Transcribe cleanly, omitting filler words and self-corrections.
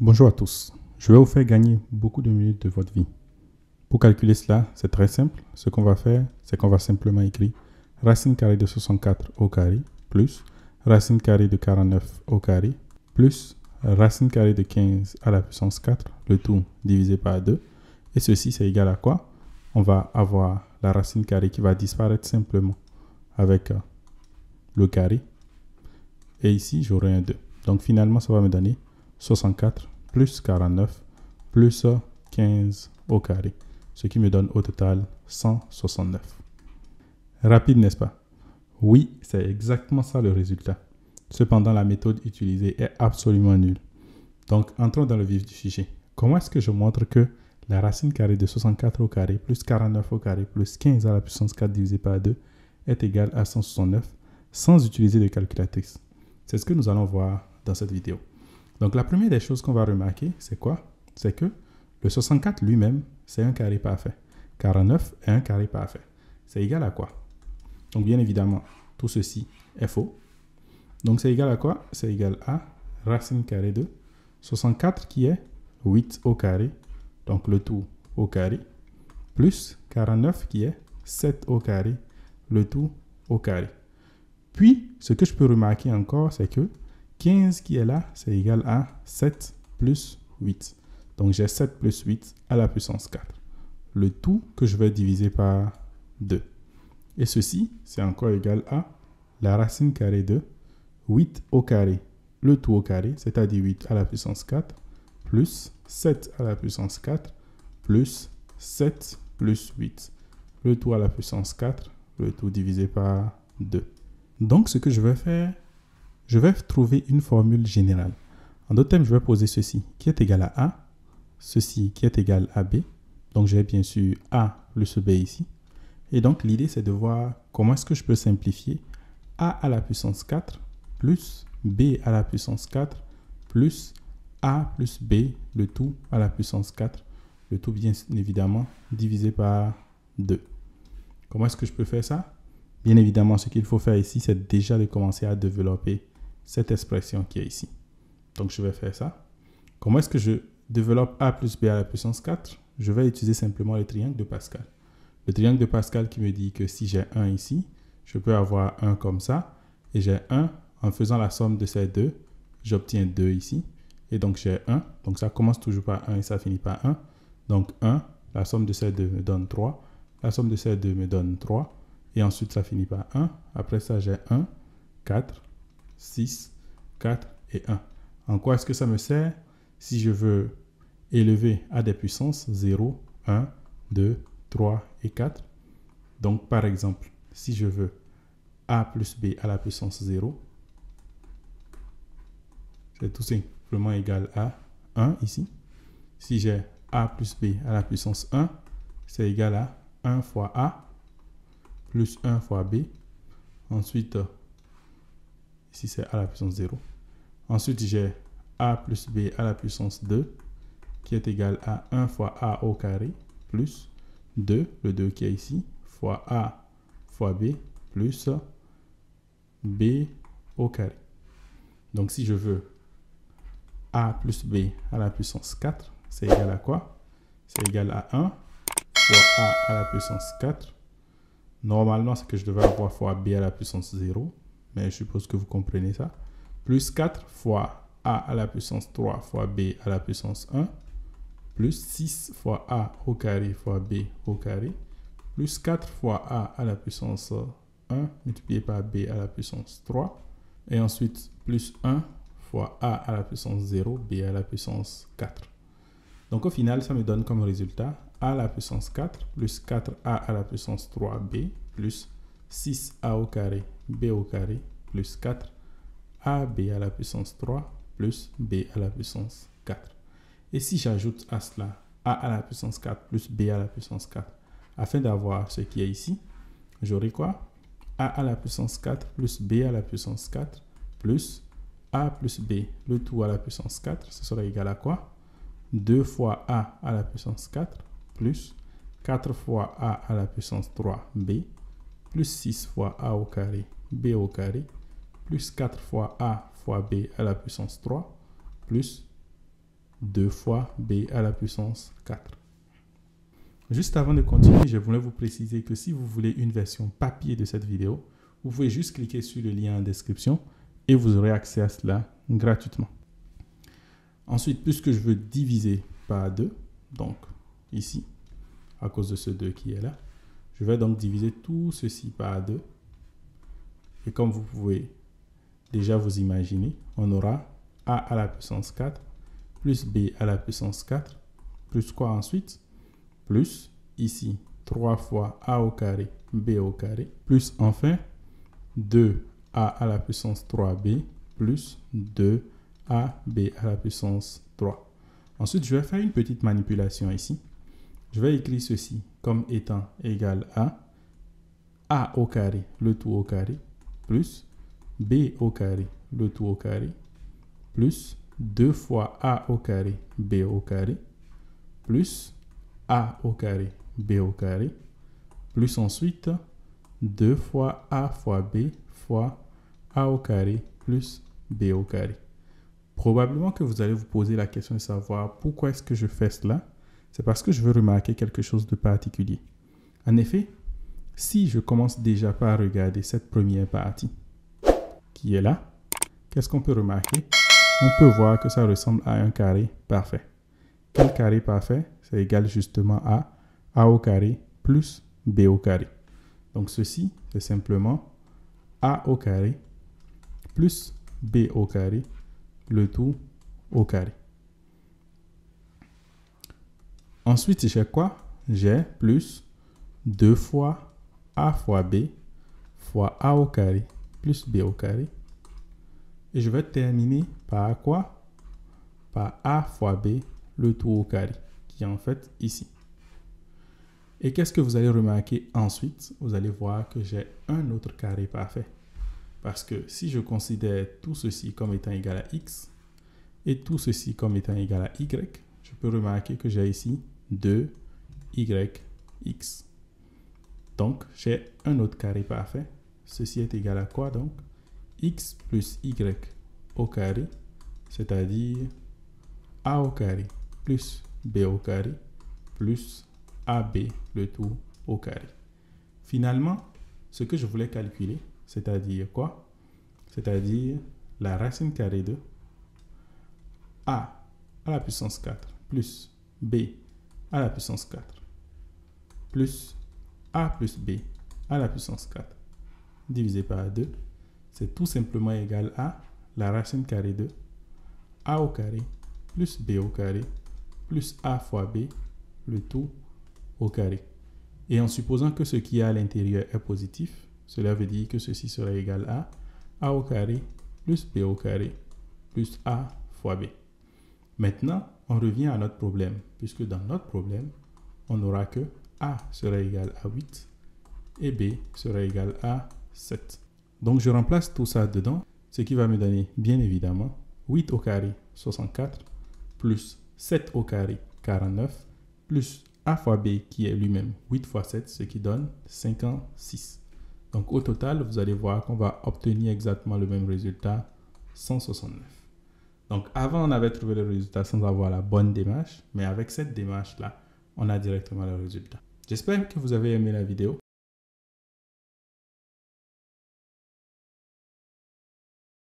Bonjour à tous. Je vais vous faire gagner beaucoup de minutes de votre vie. Pour calculer cela, c'est très simple. Ce qu'on va faire, c'est qu'on va simplement écrire racine carrée de 64 au carré plus racine carrée de 49 au carré plus racine carrée de 15 à la puissance 4, le tout divisé par 2. Et ceci, c'est égal à quoi? On va avoir la racine carrée qui va disparaître simplement avec le carré. Et ici, j'aurai un 2. Donc finalement, ça va me donner 64 plus 49 plus 15 au carré, ce qui me donne au total 169. Rapide, n'est-ce pas? Oui, c'est exactement ça le résultat. Cependant, la méthode utilisée est absolument nulle. Donc, entrons dans le vif du sujet. Comment est-ce que je montre que la racine carrée de 64 au carré plus 49 au carré plus 15 à la puissance 4 divisé par 2 est égal à 169 sans utiliser de calculatrice? C'est ce que nous allons voir dans cette vidéo. Donc, la première des choses qu'on va remarquer, c'est quoi? C'est que le 64 lui-même, c'est un carré parfait. 49 est un carré parfait. C'est égal à quoi? Donc, bien évidemment, tout ceci est faux. Donc, c'est égal à quoi? C'est égal à racine carrée de 64 qui est 8 au carré, donc le tout au carré, plus 49 qui est 7 au carré, le tout au carré. Puis, ce que je peux remarquer encore, c'est que 15 qui est là, c'est égal à 7 plus 8. Donc, j'ai 7 plus 8 à la puissance 4. Le tout que je vais diviser par 2. Et ceci, c'est encore égal à la racine carrée de 8 au carré, le tout au carré, c'est-à-dire 8 à la puissance 4, plus 7 à la puissance 4, plus 7 plus 8. Le tout à la puissance 4, le tout divisé par 2. Donc, ce que je vais faire, je vais trouver une formule générale. En d'autres termes, je vais poser ceci qui est égal à A, ceci qui est égal à B. Donc, j'ai bien sûr A plus B ici. Et donc, l'idée, c'est de voir comment est-ce que je peux simplifier A à la puissance 4 plus B à la puissance 4 plus A plus B, le tout à la puissance 4, le tout bien évidemment divisé par 2. Comment est-ce que je peux faire ça? Bien évidemment, ce qu'il faut faire ici, c'est déjà de commencer à développer cette expression qui est ici. Donc, je vais faire ça. Comment est-ce que je développe A plus B à la puissance 4? Je vais utiliser simplement le triangle de Pascal. Le triangle de Pascal qui me dit que si j'ai 1 ici, je peux avoir 1 comme ça. Et j'ai 1, en faisant la somme de ces deux, j'obtiens 2 ici. Et donc, j'ai 1. Donc, ça commence toujours par 1 et ça finit par 1. Donc, 1, la somme de ces deux me donne 3. La somme de ces deux me donne 3. Et ensuite, ça finit par 1. Après ça, j'ai 1, 4, 6, 4 et 1. En quoi est-ce que ça me sert? Si je veux élever à des puissances 0, 1, 2, 3 et 4. Donc, par exemple, si je veux A plus B à la puissance 0, c'est tout simplement égal à 1 ici. Si j'ai A plus B à la puissance 1, c'est égal à 1 fois A plus 1 fois B. Ensuite, ici c'est à la puissance 0. Ensuite, j'ai A plus B à la puissance 2 qui est égal à 1 fois A au carré plus 2, le 2 qui est ici, fois A fois B plus B au carré. Donc, si je veux A plus B à la puissance 4, c'est égal à quoi? C'est égal à 1 fois A à la puissance 4. Normalement, c'est que je devais avoir fois B à la puissance 0, mais je suppose que vous comprenez ça. Plus 4 fois A à la puissance 3 fois B à la puissance 1, plus 6 fois A au carré fois B au carré, plus 4 fois A à la puissance 1 multiplié par B à la puissance 3, et ensuite plus 1 fois A à la puissance 0, B à la puissance 4. Donc au final, ça me donne comme résultat A à la puissance 4 plus 4A à la puissance 3B plus 6A au carré B au carré plus 4AB à la puissance 3 plus B à la puissance 4. Et si j'ajoute à cela A à la puissance 4 plus B à la puissance 4, afin d'avoir ce qui est ici, j'aurai quoi? A à la puissance 4 plus B à la puissance 4 plus A plus B, le tout à la puissance 4, ce sera égal à quoi? 2 fois A à la puissance 4 plus 4 fois A à la puissance 3B plus 6 fois A au carré B au carré plus 4 fois A fois B à la puissance 3 plus 2 fois b à la puissance 4. Juste avant de continuer, je voulais vous préciser que si vous voulez une version papier de cette vidéo, vous pouvez juste cliquer sur le lien en description et vous aurez accès à cela gratuitement. Ensuite, puisque je veux diviser par 2, donc ici, à cause de ce 2 qui est là, je vais donc diviser tout ceci par 2. Et comme vous pouvez déjà vous imaginer, on aura a à la puissance 4 plus b à la puissance 4 plus quoi ensuite? Plus ici 3 fois a au carré b au carré plus enfin 2a à la puissance 3b plus 2ab à la puissance 3. Ensuite, je vais faire une petite manipulation ici. Je vais écrire ceci comme étant égal à a au carré, le tout au carré, plus b au carré, le tout au carré, plus 2 fois a au carré, b au carré, plus a au carré, b au carré, plus ensuite 2 fois a fois b fois a au carré plus b au carré. Probablement que vous allez vous poser la question de savoir pourquoi est-ce que je fais cela. C'est parce que je veux remarquer quelque chose de particulier. En effet, si je commence déjà par regarder cette première partie qui est là, qu'est-ce qu'on peut remarquer? On peut voir que ça ressemble à un carré parfait. Quel carré parfait? C'est égal justement à a au carré plus b au carré. Donc ceci, c'est simplement a au carré plus b au carré, le tout au carré. Ensuite, j'ai quoi? J'ai plus 2 fois a fois b fois a au carré plus b au carré. Et je vais terminer par quoi? Par a fois b, le tout au carré, qui est en fait ici. Et qu'est-ce que vous allez remarquer ensuite? Vous allez voir que j'ai un autre carré parfait. Parce que si je considère tout ceci comme étant égal à x et tout ceci comme étant égal à y, je peux remarquer que j'ai ici 2yx. Donc, j'ai un autre carré parfait. Ceci est égal à quoi donc? X plus y au carré, c'est-à-dire a au carré plus b au carré plus ab, le tout au carré. Finalement, ce que je voulais calculer, c'est-à-dire quoi? C'est-à-dire la racine carrée de a à la puissance 4 plus b à la puissance 4 plus a plus b à la puissance 4 divisé par 2, c'est tout simplement égal à la racine carrée de a au carré plus b au carré plus a fois b, le tout au carré. Et en supposant que ce qui est à l'intérieur est positif, cela veut dire que ceci sera égal à a au carré plus b au carré plus a fois b. Maintenant, on revient à notre problème, puisque dans notre problème, on n'aura que a sera égal à 8 et b sera égal à 7. Donc, je remplace tout ça dedans, ce qui va me donner, bien évidemment, 8 au carré, 64, plus 7 au carré, 49, plus a fois b qui est lui-même 8 fois 7, ce qui donne 56. Donc, au total, vous allez voir qu'on va obtenir exactement le même résultat, 169. Donc, avant, on avait trouvé le résultat sans avoir la bonne démarche, mais avec cette démarche-là, on a directement le résultat. J'espère que vous avez aimé la vidéo.